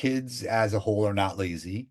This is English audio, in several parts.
kids as a whole are not lazy.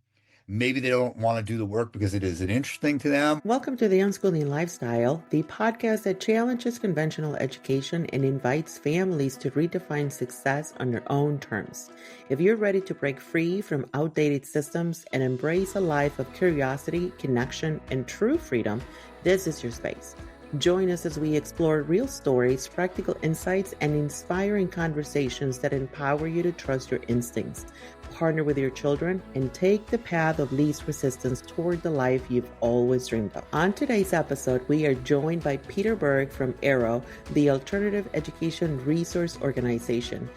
Maybe they don't want to do the work because it isn't interesting to them. Welcome to the Unschooling Lifestyle, the podcast that challenges conventional education and invites families to redefine success on their own terms. If you're ready to break free from outdated systems and embrace a life of curiosity, connection, and true freedom, this is your space. Join us as we explore real stories, practical insights, and inspiring conversations that empower you to trust your instincts, partner with your children, and take the path of least resistance toward the life you've always dreamed of. On today's episode, we are joined by Peter Berg from Aero, the Alternative Education Resource Organization.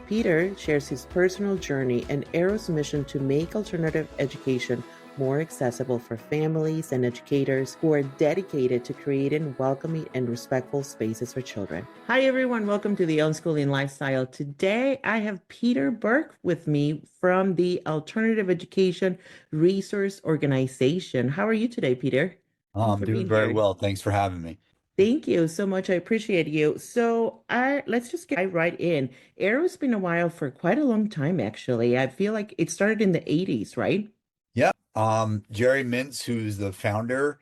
Peter shares his personal journey and Aero's mission to make alternative education more accessible for families and educators who are dedicated to creating welcoming and respectful spaces for children. Hi, everyone. Welcome to the Unschooling Lifestyle. Today, I have Peter Berg with me from the Alternative Education Resource Organization. How are you today, Peter? I'm doing very well. Thanks for having me. Thank you so much. I appreciate you. So let's just get right in. Aero's been a while for quite a long time, actually. I feel like it started in the 80s, right? Yeah. Jerry Mintz, who's the founder,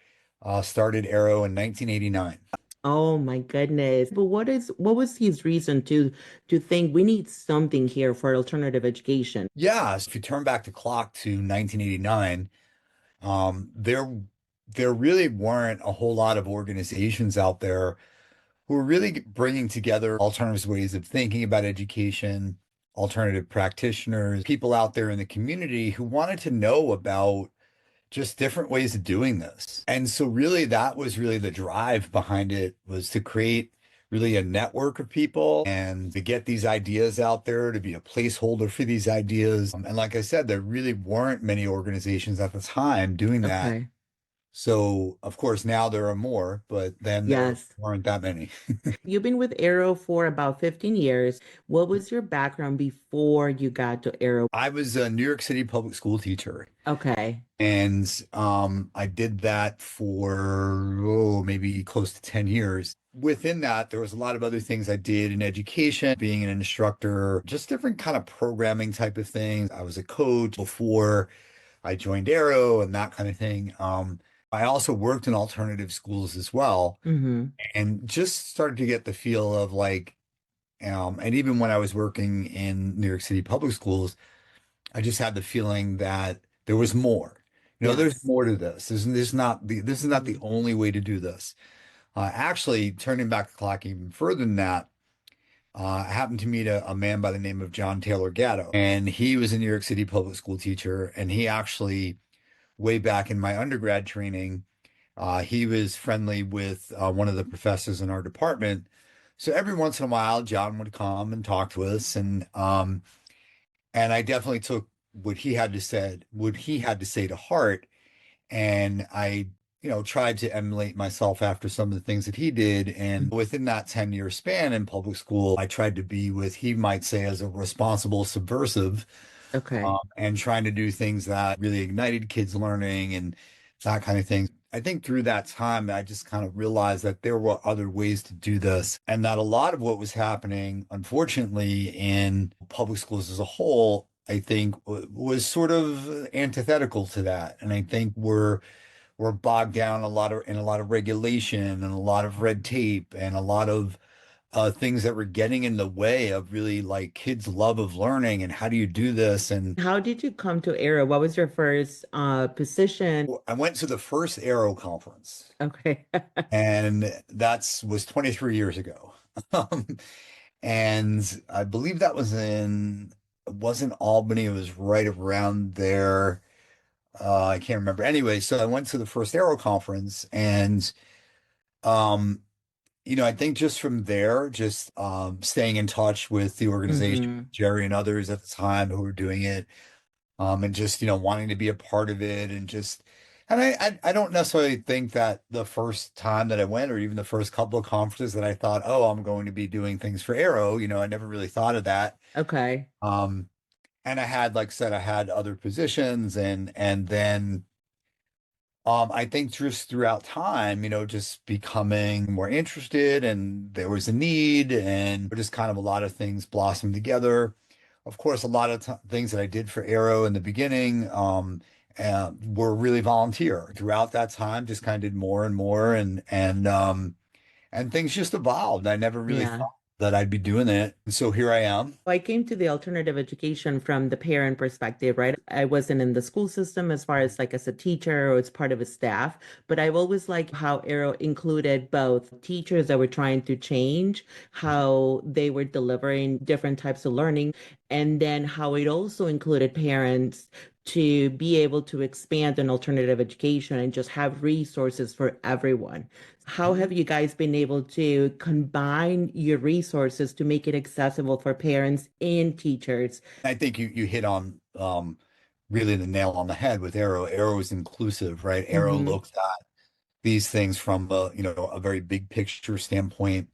started Aero in 1989. Oh my goodness. But what was his reason to think we need something here for alternative education? Yeah, so if you turn back the clock to 1989, there really weren't a whole lot of organizations out there who were really bringing together alternative ways of thinking about education, alternative practitioners, people out there in the community who wanted to know about just different ways of doing this. And so really that was really the drive behind it, was to create really a network of people and to get these ideas out there, to be a placeholder for these ideas. And like I said, there really weren't many organizations at the time doing that. Okay. So of course now there are more, but then there Yes. weren't that many. You've been with Aero for about 15 years. What was your background before you got to Aero? I was a New York City public school teacher. Okay. And I did that for maybe close to 10 years. Within that, there was a lot of other things I did in education, being an instructor, just different kind of programming type of things. I was a coach before I joined Aero and that kind of thing. I also worked in alternative schools as well, Mm-hmm. and just started to get the feel of like, and even when I was working in New York City public schools, I just had the feeling that there was more. There's Yes. more to this. This is not the Mhm. only way to do this. Actually, turning back the clock even further than that, I happened to meet a man by the name of John Taylor Gatto, and he was a New York City public school teacher. And he actually, way back in my undergrad training, he was friendly with one of the professors in our department. So every once in a while, John would come and talk to us, and I definitely took what he had to say to heart. And I, tried to emulate myself after some of the things that he did. And within that 10-year span in public school, I tried to be what he might say as a responsible subversive, Okay. and trying to do things that really ignited kids' learning and that kind of thing. I think through that time, I just kind of realized that there were other ways to do this, and that a lot of what was happening, unfortunately, in public schools as a whole, I think was sort of antithetical to that. And I think we're bogged down in a lot of regulation and a lot of red tape and a lot of things that were getting in the way of really like kids' love of learning and how do you do this. And How did you come to Aero? What was your first position? I went to the first Aero conference, Okay. and that's was 23 years ago. Um, and I believe that was it wasn't Albany, it was right around there. I can't remember. Anyway, so I went to the first Aero conference, and um, I think just from there, just staying in touch with the organization, Mm-hmm. Jerry and others at the time who were doing it, and just, wanting to be a part of it, and I don't necessarily think that the first time that I went, or even the first couple of conferences, that I thought, oh, I'm going to be doing things for Aero. I never really thought of that. Okay. Um, and I had, like I said, I had other positions, and then I think just throughout time, just becoming more interested, and there was a need, and just kind of a lot of things blossomed together. of course, a lot of things that I did for Aero in the beginning were really volunteer. Throughout that time, just kind of did more and more, and things just evolved. I never really Yeah. thought that I'd be doing it, and so here I am. I came to the alternative education from the parent perspective, right? I wasn't in the school system as far as like as a teacher or as part of a staff, but I've always liked how Aero included both teachers that were trying to change how they were delivering different types of learning, and then how it also included parents to be able to expand an alternative education and just have resources for everyone. How have you guys been able to combine your resources to make it accessible for parents and teachers? I think you hit on really the nail on the head with Aero. Aero is inclusive, right? Aero Hmm. looks at these things from a very big picture standpoint.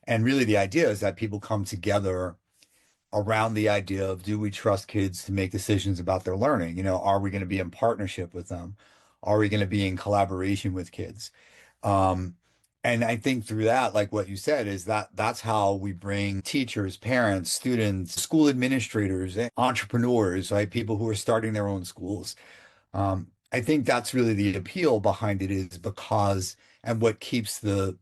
And really the idea is that people come together around the idea of, do we trust kids to make decisions about their learning? Are we going to be in partnership with them? Are we going to be in collaboration with kids? Um, and I think through that, like what you said, is that that's how we bring teachers, parents, students, school administrators, entrepreneurs, right? People who are starting their own schools. I think that's really the appeal behind it, is because, and what keeps the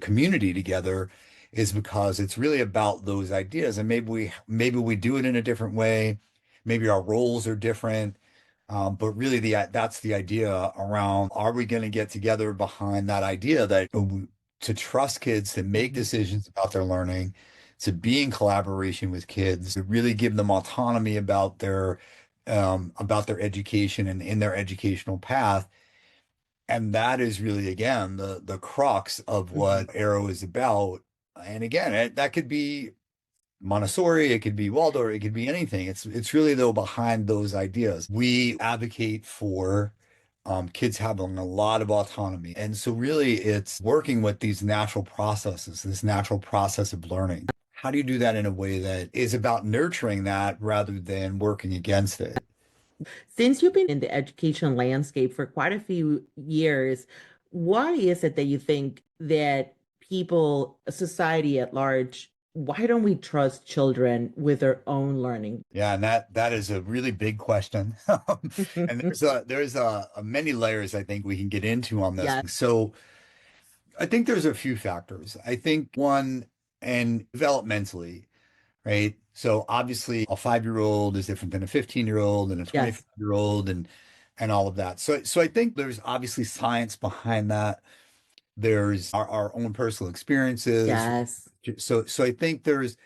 community together is because it's really about those ideas. And maybe we do it in a different way. Maybe our roles are different. But really that's the idea around, are we going to get together behind that idea that to trust kids to make Mhm. decisions about their learning, to be in collaboration with kids, to really give them autonomy about their education and in their educational path. And that is really, again, the crux of Mhm. what Arrow is about. And again, that could be Montessori, it could be Waldorf, it could be anything. It's really though behind those ideas. We advocate for kids having a lot of autonomy. And so really it's working with these natural processes, this natural process of learning. How do you do that in a way that is about nurturing that rather than working against it? Since you've been in the education landscape for quite a few years, why is it that you think that people, society at large, why don't we trust children with their own learning? Yeah, and that is a really big question. And there's many layers I think we can get into on this. Yeah. So I think there's a few factors. I think one, and developmentally, right? So obviously a 5-year-old is different than a 15-year-old and a Yes. 25-year-old and all of that. So I think there's obviously science behind that. There's our own personal experiences. Yes. So I think there's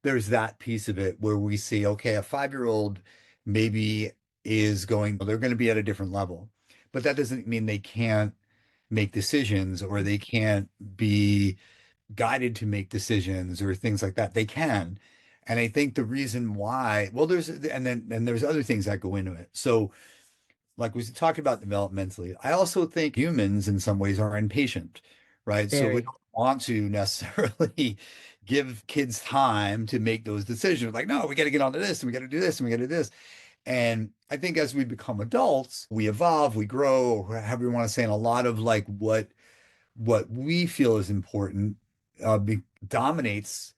that piece of it where we see, okay, a 5-year-old maybe they're going to be at a different level, but that doesn't mean they can't make decisions or they can't be guided to make decisions or things like that. They can. And I think the reason why, well, there's other things that go into it. So like we talked about developmentally, I also think humans in some ways are impatient, right? So we Very. don't want to necessarily give kids time to make those decisions. Like, no, we got to get onto this and we got to do this and we got to do this. And I think as we become adults, we evolve, we grow, or however you want to say, and a lot of like what we feel is important dominates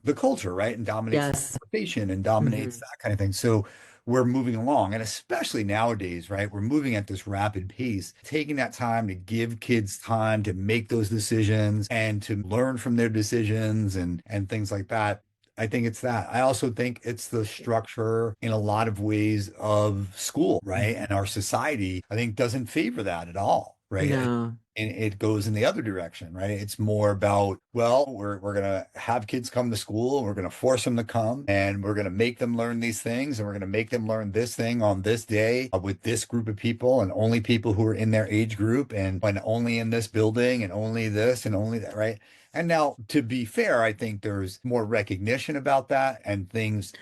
the culture, right? And dominates the Yes. conversation and dominates Hmm. that kind of thing. So we're moving along. And especially nowadays, right? We're moving at this rapid pace, taking that time to give kids time to make those decisions and to learn from their decisions and things like that. I think it's that. I also think it's the structure in a lot of ways of school, right? And our society, I think, doesn't favor that at all, right? No. And it goes in the other direction, right? It's more about, well, we're gonna have kids come to school, we're gonna force them to come, and we're gonna make them learn these things, and we're gonna make them learn this thing on this day with this group of people, and only people who are in their age group, and only in this building, and only this, and only that, right? And now, to be fair, I think there's more recognition about that, and things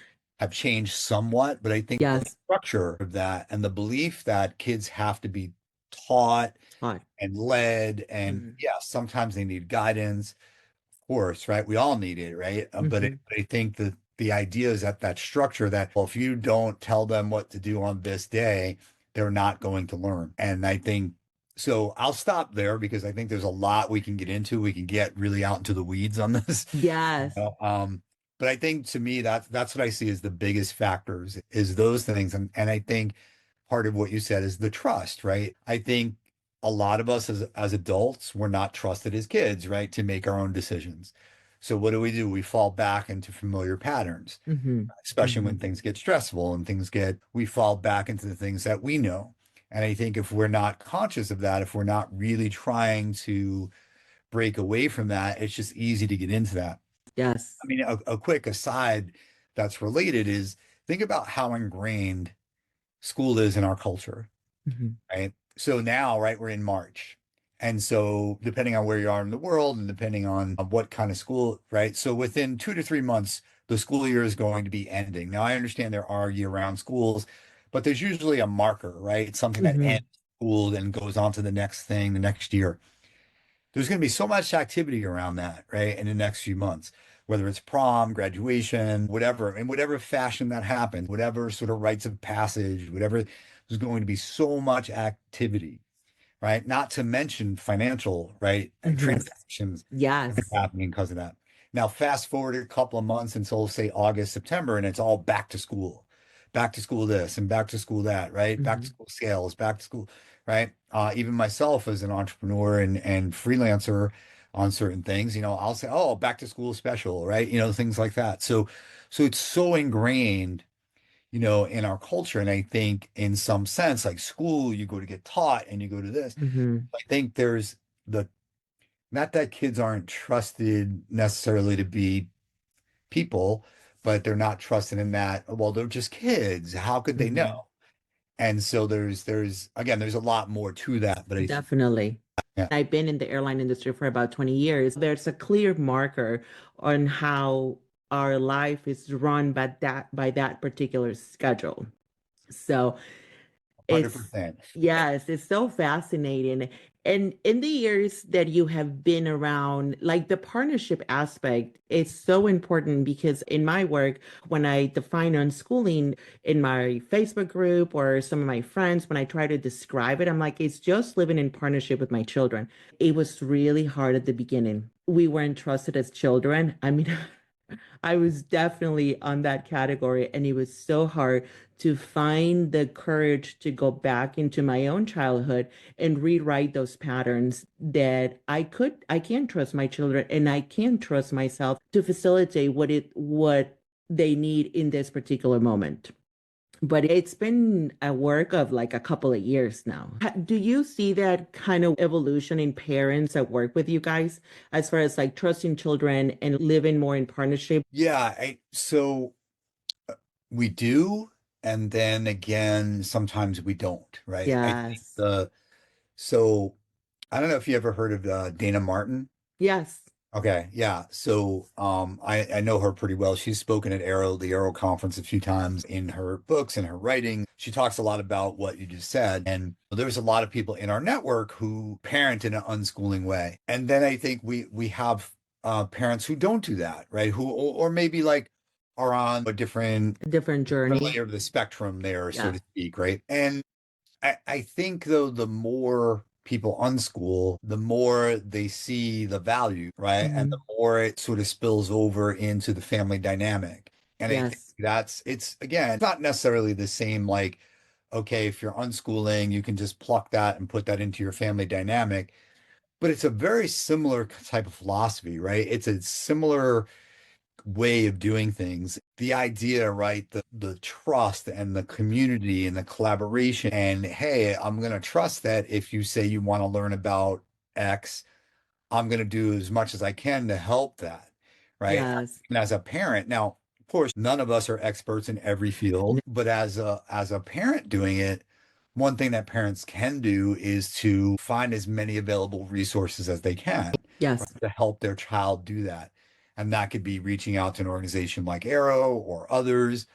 have changed somewhat, but I think the Yes. structure of that and the belief that kids have to be taught Fine. and led. And Hmm. yeah, sometimes they need guidance, of course, right? We all need it, right? Hmm. But I think that the idea is that structure that, well, if you don't tell them what to do on this day, they're not going to learn. And I think so. I'll stop there because I think there's a lot we can get into. We can get really out into the weeds on this. Yes. But I think to me that's what I see as the biggest factors is those things. And I think part of what you said is the trust, right? I think a lot of us as adults, we're not trusted as kids, right, to make our own decisions. So what do? We fall back into familiar patterns, Mm-hmm. especially Mm-hmm. when things get stressful and we fall back into the things that we know. And I think if we're not conscious of that, if we're not really trying to break away from that, it's just easy to get into that. Yes. I mean, a quick aside that's related is think about how ingrained school is in our culture, Mm-hmm. right? So now, right, we're in March. And so depending on where you are in the world and depending on what kind of school, right? So within 2 to 3 months, the school year is going to be ending. Now, I understand there are year-round schools, but there's usually a marker, right? It's something that Mm-hmm. ends school and goes on to the next thing the next year. There's going to be so much activity around that, right, in the next few months, whether it's prom, graduation, whatever, in whatever fashion that happens, whatever sort of rites of passage, whatever, there's going to be so much activity, right? Not to mention financial, right, Mm-hmm. transactions Yes. happening because of that. Now, fast forward a couple of months until, say, August, September, and it's all back to school this and back to school that, right? Back to Mm-hmm. school sales, back to school, right? Even myself as an entrepreneur and freelancer on certain things, I'll say, oh, back to school special, right? Things like that. So it's so ingrained, in our culture. And I think in some sense, like school, you go to get taught and you go to this. Mm-hmm. I think there's the not that kids aren't trusted necessarily to be people, but they're not trusted in that, well, they're just kids. How could they Mm-hmm. know? And so there's again, there's a lot more to that, but I think, Definitely. yeah, I've been in the airline industry for about 20 years. There's a clear marker on how our life is run by that particular schedule. So it's 100%. yes, it's so fascinating. And in the years that you have been around, like the partnership aspect is so important because in my work, when I define unschooling in my Facebook group or some of my friends, when I try to describe it, I'm like, it's just living in partnership with my children. It was really hard at the beginning. We weren't trusted as children. I mean, I was definitely on that category, and it was so hard to find the courage to go back into my own childhood and rewrite those patterns that I can trust my children and I can trust myself to facilitate what they need in this particular moment. But it's been a work of like a couple of years now. Do you see that kind of evolution in parents that work with you guys as far as like trusting children and living more in partnership? Yeah, so we do, and then again, sometimes we don't, right? I think Yes. so I don't know if you ever heard of Dana Martin. Yes. Okay, yeah. So I know her pretty well. She's spoken at Aero, the Aero conference a few times in her books and her writing. She talks a lot about what you just said. And there's a lot of people in our network who parent in an unschooling way. And then I think we have parents who don't do that, right? Who or maybe like are on a A different different journey. layer of the spectrum there, so Yeah. to speak, right? And I think though the more people unschool, the more they see the value, right? And the Hmm. more it sort of spills over into the family dynamic. And I think Yes. it's again, it's not necessarily the same like, okay, if you're unschooling, you can just pluck that and put that into your family dynamic. But it's a very similar type of philosophy, right? It's a similar way of doing things. The idea, right? The trust and the community and the collaboration. And hey, I'm going to trust that if you say you want to learn about X, I'm going to do as much as I can to help that, right? Yes. And as a parent, now, of course, none of us are experts in every field, but as a parent doing it, one thing that parents can do is to find as many available resources as they can, Yes. right, to help their child do that. And that could be reaching out to an organization like Aero or others.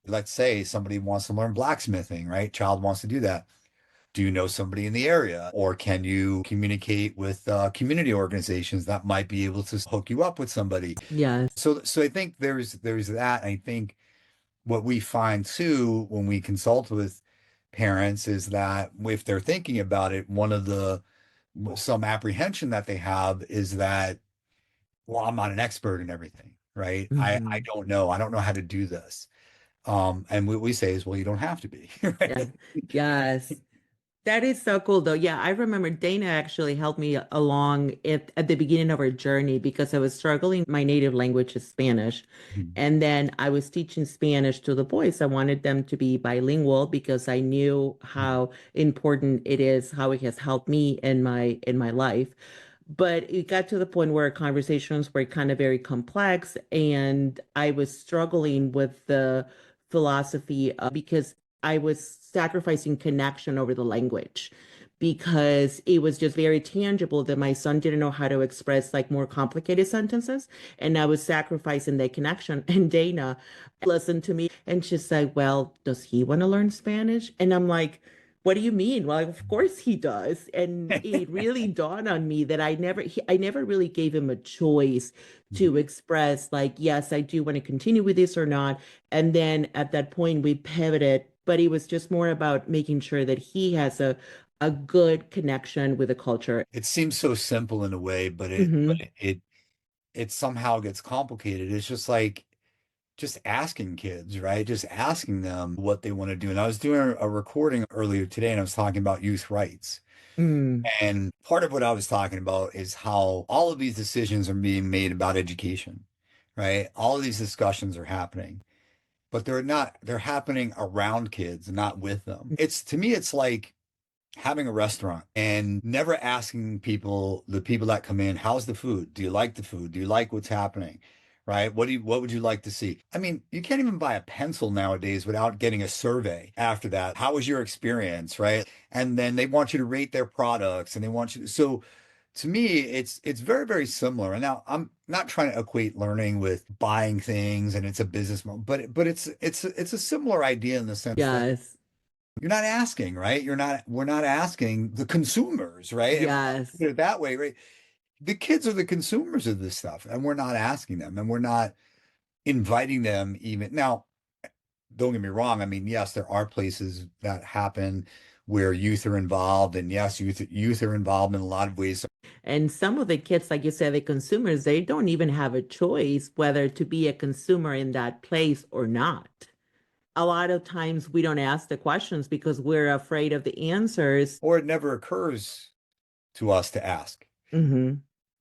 Let's say somebody wants to learn blacksmithing, right? Child wants to do that. Do you know somebody in the area? Or can you communicate with community organizations that might be able to hook you up with somebody? Yes. So I think there's that. I think what we find too when we consult with parents is that if they're thinking about it, one of the some apprehension that they have is that, well, I'm not an expert in everything, right? I Hmm. don't know. I don't know how to do this. And what we say is, well, you don't have to be, Yeah. right? Yes. That is so cool, though. Yeah, I remember Dana actually helped me along at the beginning of our journey because I was struggling. My native language is Spanish. And then I was teaching Spanish to the boys. I wanted them to be bilingual because I knew how important it is, how it has helped me in my life. But it got to the point where conversations were kind of very complex, and I was struggling with the philosophy because I was sacrificing connection over the language because it was just very tangible that my son didn't know how to express like more complicated sentences. And I was sacrificing that connection. And Dana listened to me and she's like, well, does he want to learn Spanish? And I'm like, what do you mean? Well, of course he does. And it really dawned on me that I never really gave him a choice to express like, yes, I do want to continue with this or not. And then at that point we pivoted, but it was just more about making sure that he has a good connection with the culture. It seems so simple in a way, but Hmm. it somehow gets complicated. It's just like just asking kids, right? Just asking them what they want to do. And I was doing a recording earlier today and I was talking about youth rights. Mm. And part of what I was talking about is how all of these decisions are being made about education, right? All of these discussions are happening, but they're happening around kids, not with them. To me, it's like having a restaurant and never asking the people that come in, how's the food? Do you like the food? Do you like what's happening? Right? What would you like to see? I mean, you can't even buy a pencil nowadays without getting a survey after that. How was your experience? Right? And then they want you to rate their products and they want you to, so to me, it's very, very similar. And now I'm not trying to equate learning with buying things and it's a business model, but it's a similar idea in the sense that Yes. you're not asking, right? We're not asking the consumers, right? And Yes. put it that way, right? The kids are the consumers of this stuff, and we're not asking them, and we're not inviting them even. Now, don't get me wrong. I mean, yes, there are places that happen where youth are involved, and yes, youth are involved in a lot of ways. And some of the kids, like you said, the consumers, they don't even have a choice whether to be a consumer in that place or not. A lot of times we don't ask the questions because we're afraid of the answers. Or it never occurs to us to ask, Hmm.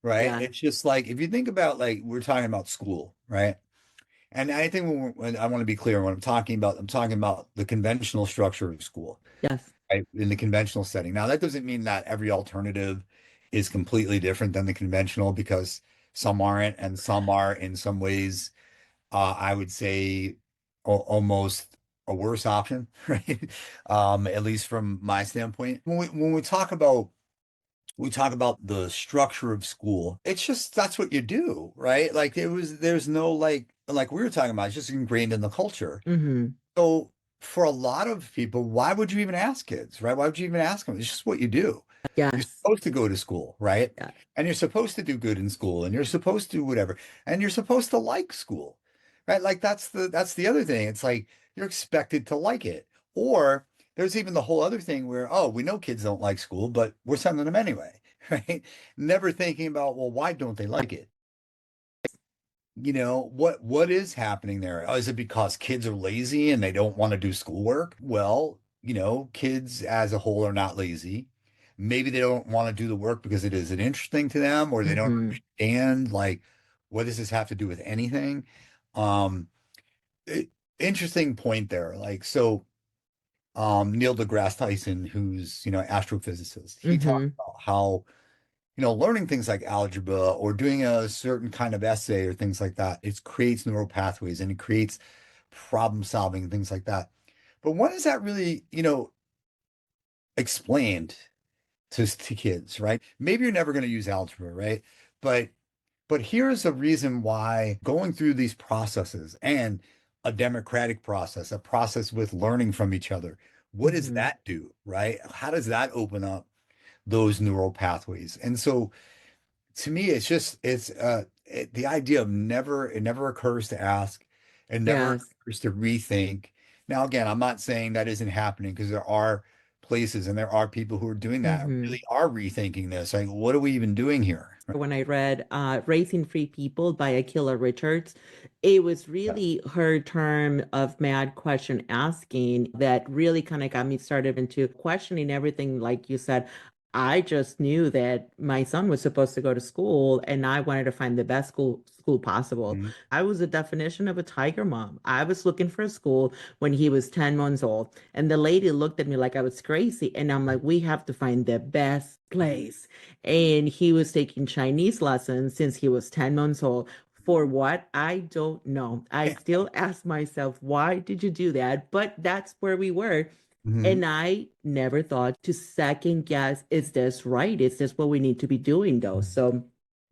right? Yeah. It's just like if you think about like we're talking about school, right? And I think when I want to be clear when I'm talking about the conventional structure of school, Yes. right? In the conventional setting. Now, that doesn't mean that every alternative is completely different than the conventional because some aren't and some are in some ways, I would say almost a worse option, right? At least from my standpoint. When we talk about the structure of school. It's just that's what you do, right? Like there's no like we were talking about, it's just ingrained in the culture. Hmm. So for a lot of people, why would you even ask kids, right? Why would you even ask them? It's just what you do. You're Yes. supposed to go to school, right? Yeah. And you're supposed to do good in school and you're supposed to do whatever. And you're supposed to like school, right? Like that's the other thing. It's like you're expected to like it. Or there's even the whole other thing where, oh, we know kids don't like school, but we're sending them anyway, right? Never thinking about, well, why don't they like it? What is happening there? Oh, is it because kids are lazy and they don't want to do schoolwork? Well, kids as a whole are not lazy. Maybe they don't want to do the work because it isn't interesting to them or they don't Hmm. understand like what does this have to do with anything? Um, it, Interesting point there. Like so Neil deGrasse Tyson, who's, astrophysicist, he talked Hmm. about how learning things like algebra or doing a certain kind of essay or things like that, it creates neural pathways and it creates problem solving and things like that. But when is that really, explained to kids, right? Maybe you're never going to use algebra, right? But here's a reason why going through these processes and a democratic process, a process with learning from each other, what does Hmm. that do, right? How does that open up those neural pathways? And so to me, the idea of it never occurs to ask, it never Yes. occurs to rethink. Now, again, I'm not saying that isn't happening because there are places, and there are people who are doing that, Hmm. really are rethinking this. Like, what are we even doing here? When I read Raising Free People by Akila Richards, it was Yeah. really her term of mad question asking that really kind of got me started into questioning everything. Like you said, I just knew that my son was supposed to go to school and I wanted to find the best school possible. Mhm. I was a definition of a tiger mom. I was looking for a school when he was 10 months old. And the lady looked at me like I was crazy. And I'm like, we have to find the best place. And he was taking Chinese lessons since he was 10 months old. For what? I don't know. I still ask myself, why did you do that? But that's where we were. Mhm. And I never thought to second guess, is this right? Is this what we need to be doing though? So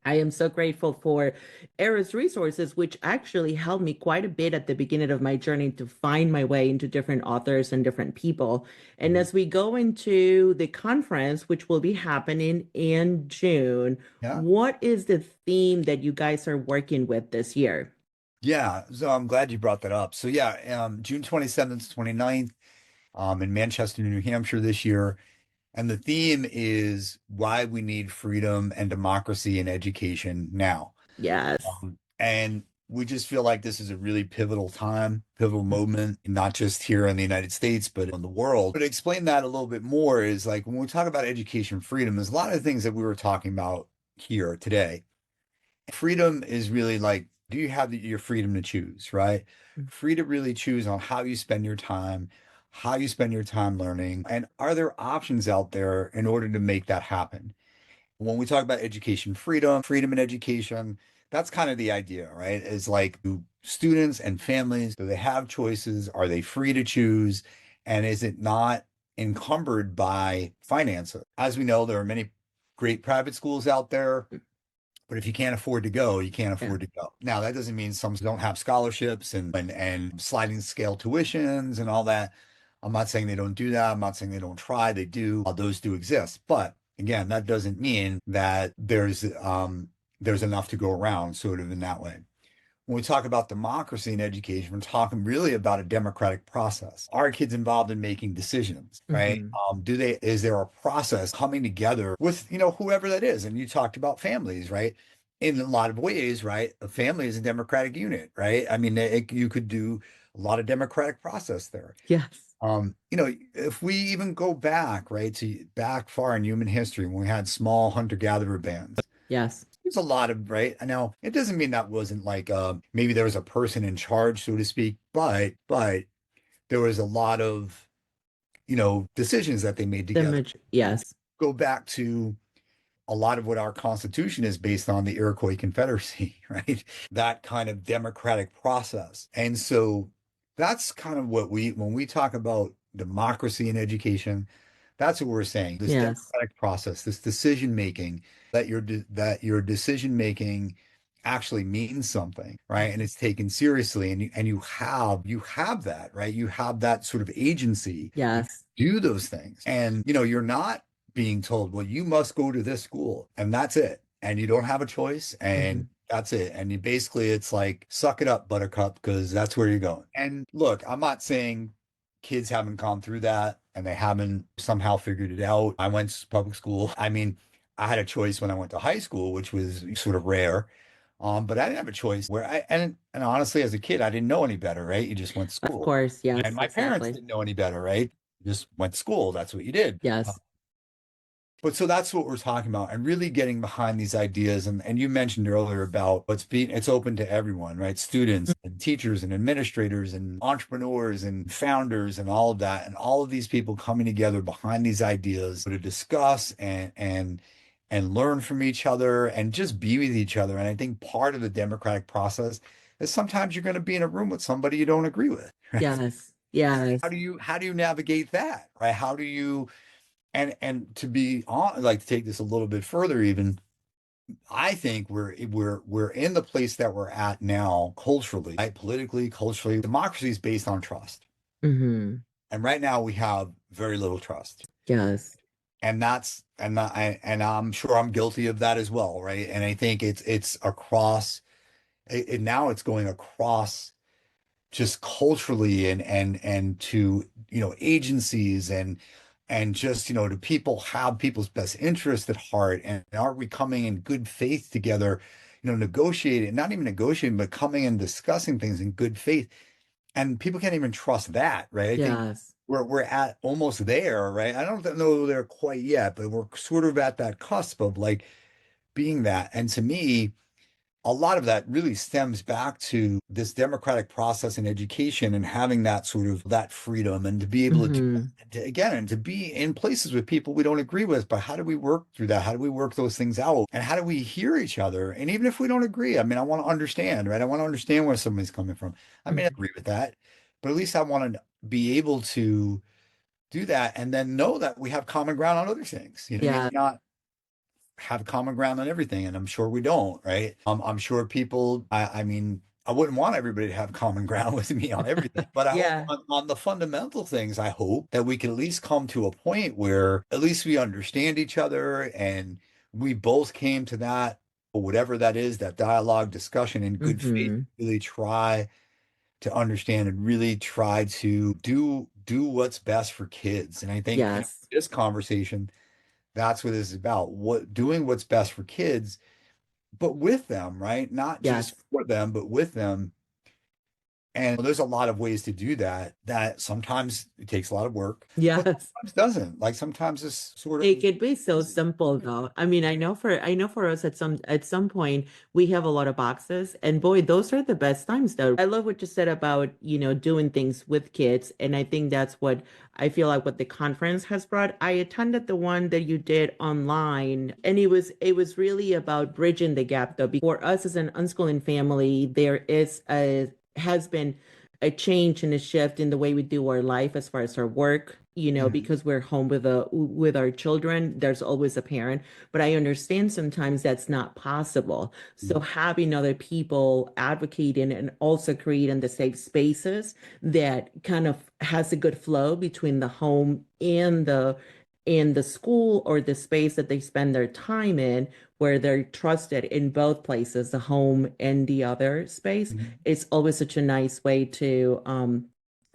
I am so grateful for Aero's resources, which actually helped me quite a bit at the beginning of my journey to find my way into different authors and different people. And Mhm. as we go into the conference, which will be happening in June, Yeah. what is the theme that you guys are working with this year? Yeah. So I'm glad you brought that up. So yeah, June 27th to 29th, in Manchester, New Hampshire this year. And the theme is why we need freedom and democracy in education now. Yes. And we just feel like this is a really pivotal time, pivotal moment, not just here in the United States, but in the world. But to explain that a little bit more is like when we talk about education freedom, there's a lot of things that we were talking about here today. Freedom is really like, do you have your freedom to choose, right? Free to really choose on how you spend your time, how you spend your time learning, and are there options out there in order to make that happen? When we talk about education freedom, freedom in education, that's kind of the idea, right? Is like, do students and families, do they have choices? Are they free to choose? And is it not encumbered by finances? As we know, there are many great private schools out there, but if you can't afford to go, you can't Yeah. afford to go. Now, that doesn't mean some don't have scholarships and sliding scale tuitions and all that. I'm not saying they don't do that. I'm not saying they don't try. They do. Those do exist. But again, that doesn't mean that there's enough to go around, sort of in that way. When we talk about democracy in education, we're talking really about a democratic process. Are kids involved in making decisions, right? Hmm. Is there a process coming together with, whoever that is? And you talked about families, right? In a lot of ways, right? A family is a democratic unit, right? I mean, you could do a lot of democratic process there. Yes. If we even go back, right, to back far in human history when we had small hunter-gatherer bands, Yes. there's a lot of, right? I know it doesn't mean that wasn't like maybe there was a person in charge, so to speak, but there was a lot of, decisions that they made together. Yes. Go back to a lot of what our Constitution is based on, the Iroquois Confederacy, right? That kind of democratic process. And so that's kind of when we talk about democracy in education, that's what we're saying. This Yes. democratic process, this decision making, that your decision making actually means something, right? And it's taken seriously, and you have that, right? You have that sort of agency. You Yes. do those things, and you're not being told, well, you must go to this school, and that's it, and you don't have a choice, and Hmm. that's it. And it's like, suck it up, buttercup, because that's where you're going. And look, I'm not saying kids haven't gone through that and they haven't somehow figured it out. I went to public school. I mean, I had a choice when I went to high school, which was sort of rare. But I didn't have a choice where and honestly, as a kid, I didn't know any better, right? You just went to Of school. course. And Yes. my parents Exactly. didn't know any better, right? You just went to school. That's what you did. Yes. But so that's what we're talking about, and really getting behind these ideas. And you mentioned earlier about it's open to everyone, right? Students and teachers and administrators and entrepreneurs and founders and all of that. And all of these people coming together behind these ideas to discuss and learn from each other and just be with each other. And I think part of the democratic process is sometimes you're going to be in a room with somebody you don't agree with, right? Yes. How Yes. do you navigate that, right? How do you and to be on, like, to take this a little bit further, even, I think we're in the place that we're at now culturally, right? Politically, culturally, democracy is based on trust. Hmm. And right now we have very little trust. Yes. And I'm sure I'm guilty of that as well, right? And I think it's across now it's going across just culturally and to agencies and just, do people have people's best interest at heart? And are we coming in good faith together, negotiating, not even negotiating, but coming and discussing things in good faith? And people can't even trust that, right? I think Yes. we're at almost there, right? I don't know they're quite yet, but we're sort of at that cusp of like being that. And to me, a lot of that really stems back to this democratic process in education and having that sort of that freedom and to be able to do Hmm. again and to be in places with people we don't agree with, but how do we work through that? How do we work those things out? And how do we hear each other? And even if we don't agree, I mean, I want to understand, right? I want to understand where somebody's coming from. I mean, I Hmm. agree with that, but at least I want to be able to do that and then know that we have common ground on other things. Maybe Yeah. not have common ground on everything, and I'm sure we don't, right? I'm sure people, I mean, I wouldn't want everybody to have common ground with me on everything, but I hope Yeah. on the fundamental things, I hope that we can at least come to a point where at least we understand each other and we both came to that, or whatever that is, that dialogue, discussion in good faith, Hmm. really try to understand and really try to do what's best for kids. And I think, Yes. this conversation, that's what this is about. What doing what's best for kids, but with them, right? Not just Yes. for them, but with them. And there's a lot of ways to do that, that sometimes it takes a lot of work, but Yes. sometimes doesn't. Like sometimes it's sort It of could be so easy. simple though. I mean, I know for us at some point we have a lot of boxes and boy, those are the best times though. I love what you said about, doing things with kids. And I think that's what I feel like what the conference has brought. I attended the one that you did online and it was really about bridging the gap though. For us as an unschooling family, there is a has been a change and a shift in the way we do our life as far as our work, Mhm. because we're home with our children. There's always a parent, but I understand sometimes that's not possible. So having other people advocating and also creating the safe spaces that kind of has a good flow between the home and the school or the space that they spend their time in, where they're trusted in both places, the home and the other space. Mhm. It's always such a nice way to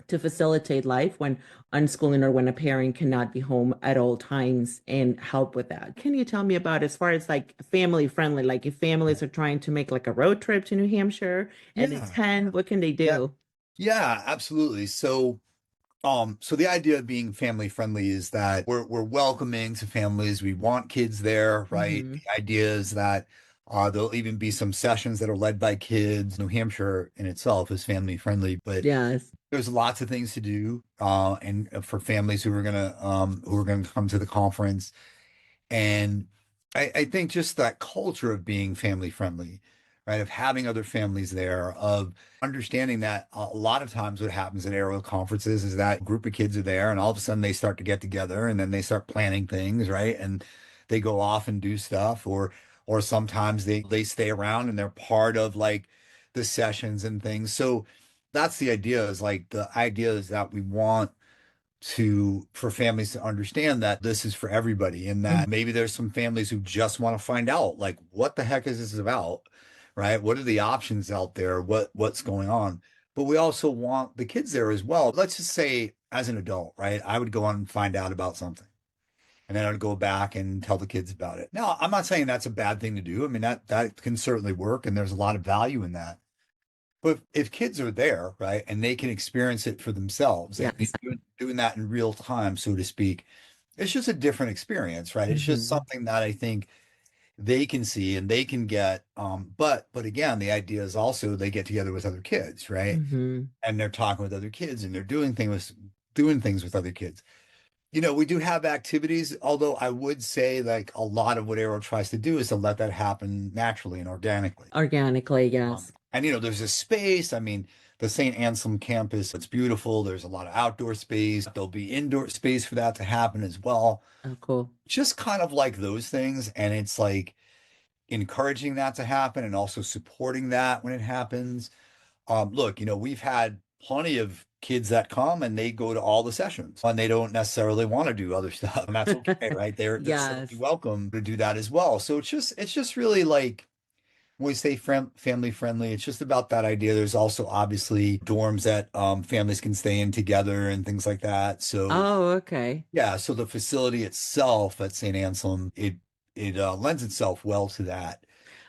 facilitate life when unschooling or when a parent cannot be home at all times and help with that. Can you tell me about as far as like family friendly, like if families are trying to make like a road trip to New Hampshire and Yeah. attend, what can they Yeah. do? Yeah, absolutely. So the idea of being family friendly is that we're welcoming to families. We want kids there, right? Hmm. The idea is that there'll even be some sessions that are led by kids. New Hampshire in itself is family friendly, but Yes. there's lots of things to do, and for families who are gonna come to the conference. And I think just that culture of being family friendly, right? Of having other families there, of understanding that a lot of times what happens at Aero conferences is that a group of kids are there and all of a sudden they start to get together and then they start planning things, right? And they go off and do stuff, or sometimes they stay around and they're part of like the sessions and things. So that's the idea, is like the idea is that we want for families to understand that this is for everybody, and that maybe there's some families who just want to find out like what the heck is this about, right? What are the options out there? What's going on? But we also want the kids there as well. Let's just say as an adult, right? I would go on and find out about something. And then I'd go back and tell the kids about it. Now, I'm not saying that's a bad thing to do. I mean, that can certainly work, and there's a lot of value in that. But if kids are there, right, and they can experience it for themselves and Yes. doing that in real time, so to speak, it's just a different experience, right? It's just Hmm. something that I think they can see and they can get. But again, the idea is also they get together with other kids, right? Hmm. And they're talking with other kids and they're doing things with other kids. We do have activities, although I would say like a lot of what Aero tries to do is to let that happen naturally and organically. Organically, yes. And there's a space. I mean, the Saint Anselm campus, it's beautiful. There's a lot of outdoor space. There'll be indoor space for that to happen as well. Oh, cool. Just kind of like those things. And it's like encouraging that to happen and also supporting that when it happens. Look, we've had plenty of kids that come and they go to all the sessions and they don't necessarily want to do other stuff. And that's okay, right? They're certainly Yes. welcome to do that as well. So it's just really like When we say family friendly, it's just about that idea. There's also obviously dorms that families can stay in together and things like that. So Oh, okay. yeah, so the facility itself at St. Anselm, it lends itself well to that.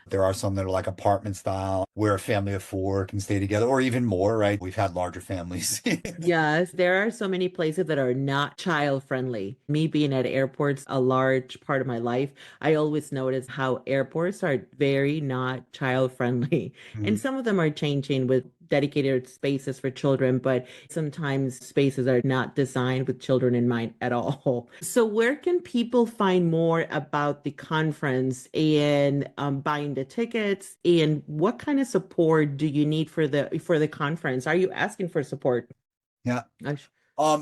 There are some that are like apartment style where a family of four can stay together or even more, right? We've had larger families. Yes, there are so many places that are not child friendly. Me being at airports a large part of my life, I always notice how airports are very not child friendly. And Mhm. some of them are changing with dedicated spaces for children, but sometimes spaces are not designed with children in mind at all. So where can people find more about the conference and buying the tickets? And what kind of support do you need for the conference? Are you asking for support? Yeah. I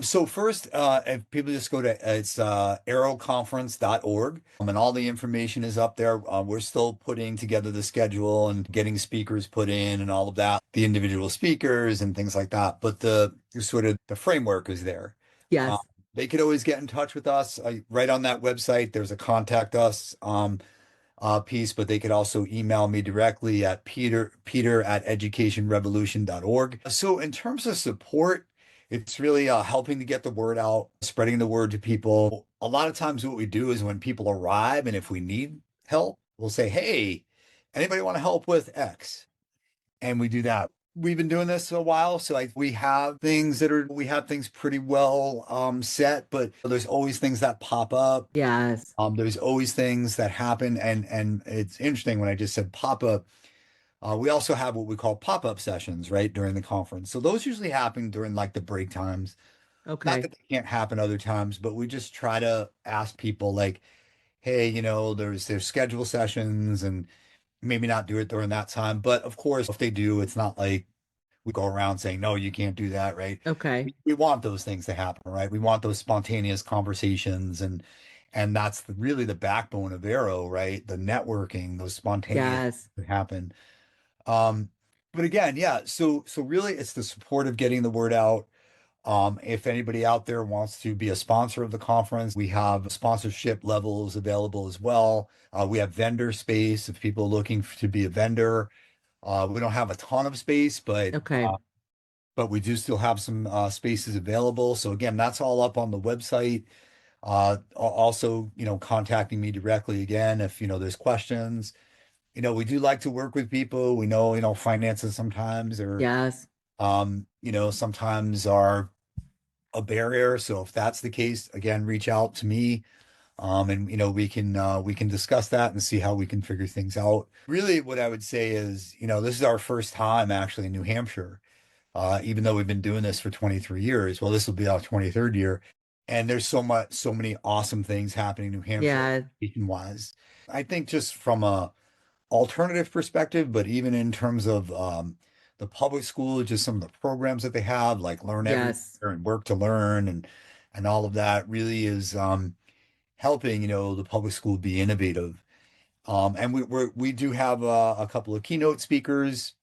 So first, if people just go to it's aeroconference.org, and all the information is up there. We're still putting together the schedule and getting speakers put in and all of that, the individual speakers and things like that. But the sort of the framework is there. Um, Yes. they could always get in touch with us. Right on that website, there's a contact us piece, but they could also email me directly at peter at educationrevolution.org. So in terms of support, it's really helping to get the word out, spreading the word to people. A lot of times what we do is when people arrive and if we need help, we'll say, hey, anybody want to help with X? And we do that. We've been doing this a while, so we have things pretty well set, but there's always things that pop up. Yes. There's always things that happen, and it's interesting when I just said pop up. We also have what we call pop-up sessions, right, during the conference. So those usually happen during like the break times. Not Okay. that they can't happen other times, but we just try to ask people like, hey, there's schedule sessions and maybe not do it during that time. But of course, if they do, it's not like we go around saying, no, you can't do that, right? Okay. We want those things to happen, right? We want those spontaneous conversations and that's really the backbone of Aero, right? The networking, those spontaneous Yes. that happen. Um, but again, yeah, so really it's the support of getting the word out. If anybody out there wants to be a sponsor of the conference, we have sponsorship levels available as well. We have vendor space if people are looking to be a vendor. We don't have a ton of space, Okay. but we do still have some spaces available. So again, that's all up on the website. Also, contacting me directly again if there's questions. We do like to work with people. We know, finances sometimes or Yes. sometimes are a barrier. So if that's the case, again, reach out to me. And we can discuss that and see how we can figure things out. Really, what I would say is, this is our first time actually in New Hampshire. Even though we've been doing this for 23 years. Well, this will be our 23rd year. And there's so many awesome things happening in New Hampshire, Yeah. wise. I think just from a alternative perspective, but even in terms of the public school, just some of the programs that they have, like Learn Everywhere Yes. and Work to Learn and all of that really is helping, the public school be innovative. And we do have a couple of keynote speakers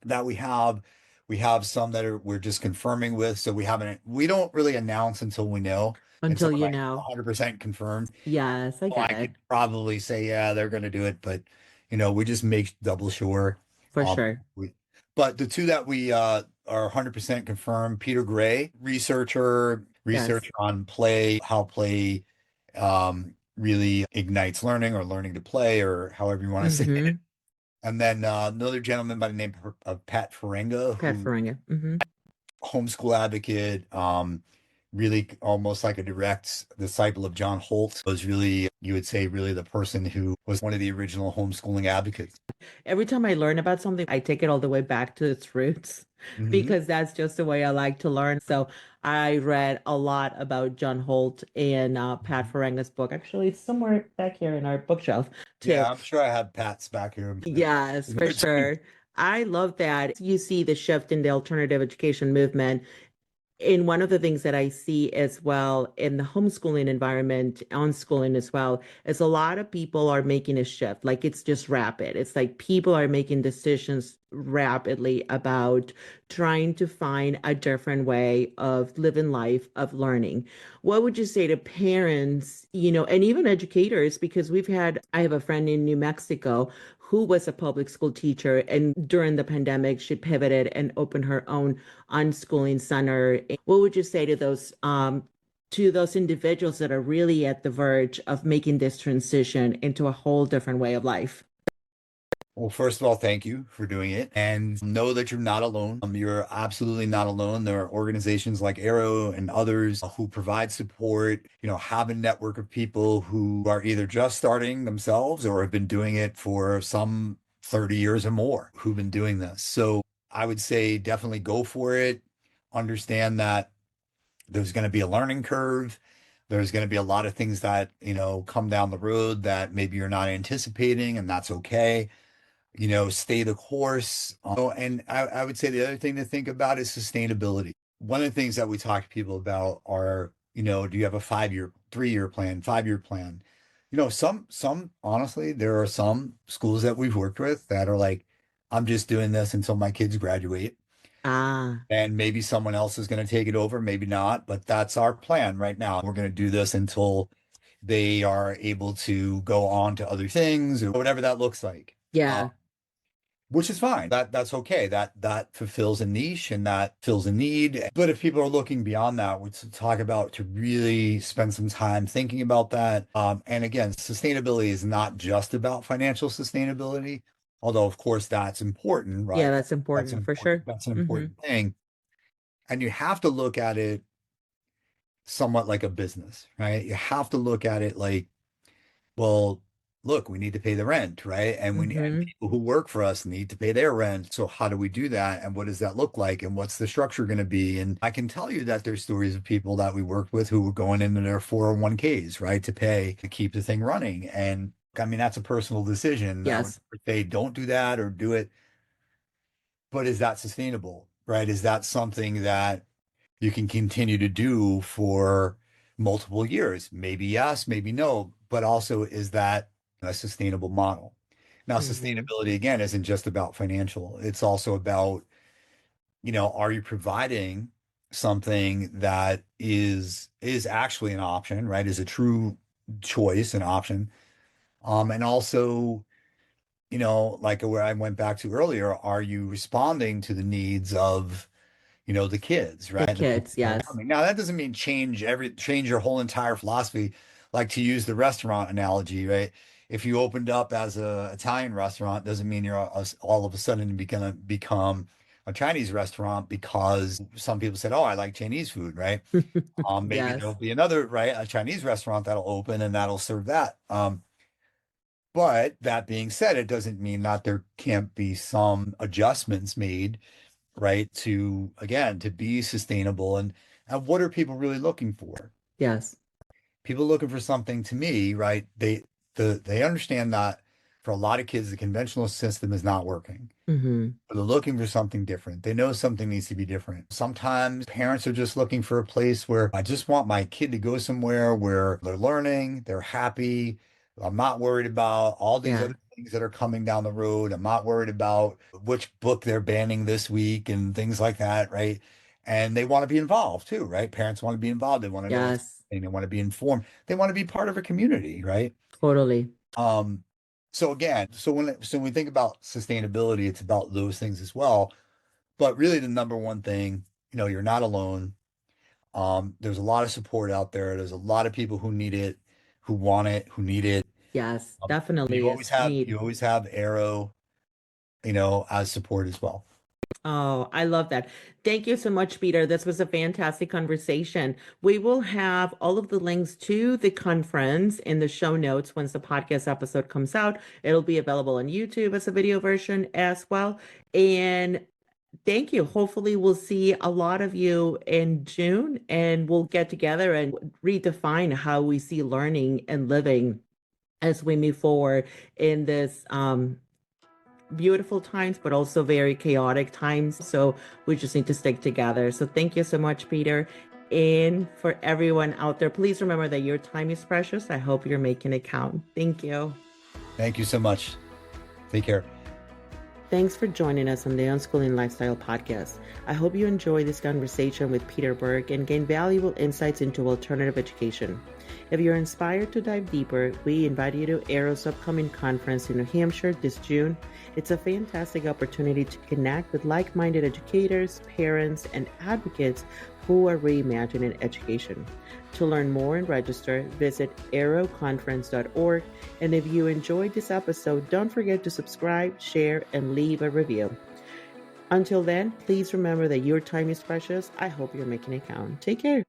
that we have. We have some that we're just confirming with, so we don't really announce until we know, until Until we're you like know. 100% confirmed. Yes, I Well, get I it. could probably say, yeah, they're going to do it, but we just make double sure. For Um, sure. we, but the two that we are 100% confirmed, Peter Gray, researcher Yes. on play, how play really ignites learning or learning to play, or however you want to say it. Mm-hmm. And then another gentleman by the name of Pat Ferenga, Pat who Ferenga. Mm-hmm. homeschool advocate, really almost like a direct disciple of John Holt, was really, you would say, really the person who was one of the original homeschooling advocates. Every time I learn about something, I take it all the way back to its roots Hmm. because that's just the way I like to learn. So I read a lot about John Holt and Pat Ferenga's book. Actually, it's somewhere back here in our bookshelf too. Yeah, I'm sure I have Pat's back here. Yes, for sure. I love that. You see the shift in the alternative education movement. And one of the things that I see as well in the homeschooling environment, unschooling as well, is a lot of people are making a shift. Like it's just rapid. It's like people are making decisions rapidly about trying to find a different way of living life, of learning. What would you say to parents, and even educators? Because I have a friend in New Mexico who was a public school teacher, and during the pandemic, she pivoted and opened her own unschooling center. What would you say to those individuals that are really at the verge of making this transition into a whole different way of life? Well, first of all, thank you for doing it and know that you're not alone. You're absolutely not alone. There are organizations like Aero and others who provide support, have a network of people who are either just starting themselves or have been doing it for some 30 years or more who've been doing this. So I would say definitely go for it. Understand that there's going to be a learning curve. There's going to be a lot of things that, come down the road that maybe you're not anticipating, and that's okay. Stay the course. And I would say the other thing to think about is sustainability. One of the things that we talk to people about are, do you have a 5-year, 3-year plan, 5-year plan? Honestly, there are some schools that we've worked with that are like, I'm just doing this until my kids graduate. Ah, And maybe someone else is going to take it over, maybe not, but that's our plan right now. We're going to do this until they are able to go on to other things or whatever that looks like. yeah, Which is fine. That's okay. That fulfills a niche and that fills a need. But if people are looking beyond that, we to talk about to really spend some time thinking about that. And again, sustainability is not just about financial sustainability, although of course that's important, yeah, right? that's That's important for important. sure. That's an Hmm. important thing. And you have to look at it somewhat like a business, right? You have to look at it like, well, look, we need to pay the rent, right? And Hmm. people who work for us need to pay their rent. So how do we do that? And what does that look like? And what's the structure going to be? And I can tell you that there's stories of people that we worked with who were going into their 401ks, right, to pay to keep the thing running. And I mean, that's a personal decision. I would Yes, say don't do that or do it, but is that sustainable, right? Is that something that you can continue to do for multiple years? Maybe yes, maybe no, but also is that a sustainable model? Now, hmm, sustainability again isn't just about financial. It's also about, are you providing something that is actually an option, right? Is a true choice, an option. And also, like where I went back to earlier, are you responding to the needs of the kids, the right? The people kids, that are yes. coming. Now, that doesn't mean change your whole entire philosophy. Like to use the restaurant analogy, right? If you opened up as a Italian restaurant, doesn't mean you're all of a sudden gonna become a Chinese restaurant because some people said, "Oh, I like Chinese food," right? Maybe there'll Yes, be another, right, a Chinese restaurant that'll open and that'll serve that. But that being said, it doesn't mean that there can't be some adjustments made, right? To again, to be sustainable and what are people really looking for? yes. People looking for something to me, right? They understand that for a lot of kids, the conventional system is not working. Hmm. They're looking for something different. They know something needs to be different. Sometimes parents are just looking for a place where I just want my kid to go somewhere where they're learning, they're happy. I'm not worried about all these Yeah, other things that are coming down the road. I'm not worried about which book they're banning this week and things like that, right? And they want to be involved too, right? Parents want to be involved. They want to know what's yes, happening. They want to be informed. They want to be part of a community, right? totally. Um, so again, so when we think about sustainability, it's about those things as well. But really, the number one thing, you're not alone. There's a lot of support out there. There's a lot of people who need it, who want it, who need it. Yes, You definitely always is have need. you always have Aero, as support as well. Oh, I love that. Thank you so much, Peter. This was a fantastic conversation. We will have all of the links to the conference in the show notes once the podcast episode comes out. It'll be available on YouTube as a video version as well. And thank you. Hopefully, we'll see a lot of you in June and we'll get together and redefine how we see learning and living as we move forward in this beautiful times, but also very chaotic times. So we just need to stick together. So thank you so much, Peter. And for everyone out there, please remember that your time is precious. I hope you're making it count. Thank you. Thank you so much. Take care. Thanks for joining us on the Unschooling Lifestyle Podcast. I hope you enjoyed this conversation with Peter Berg and gained valuable insights into alternative education. If you're inspired to dive deeper, we invite you to Aero's upcoming conference in New Hampshire this June. It's a fantastic opportunity to connect with like-minded educators, parents, and advocates who are reimagining education. To learn more and register, visit aeroconference.org. And if you enjoyed this episode, don't forget to subscribe, share, and leave a review. Until then, please remember that your time is precious. I hope you're making it count. Take care.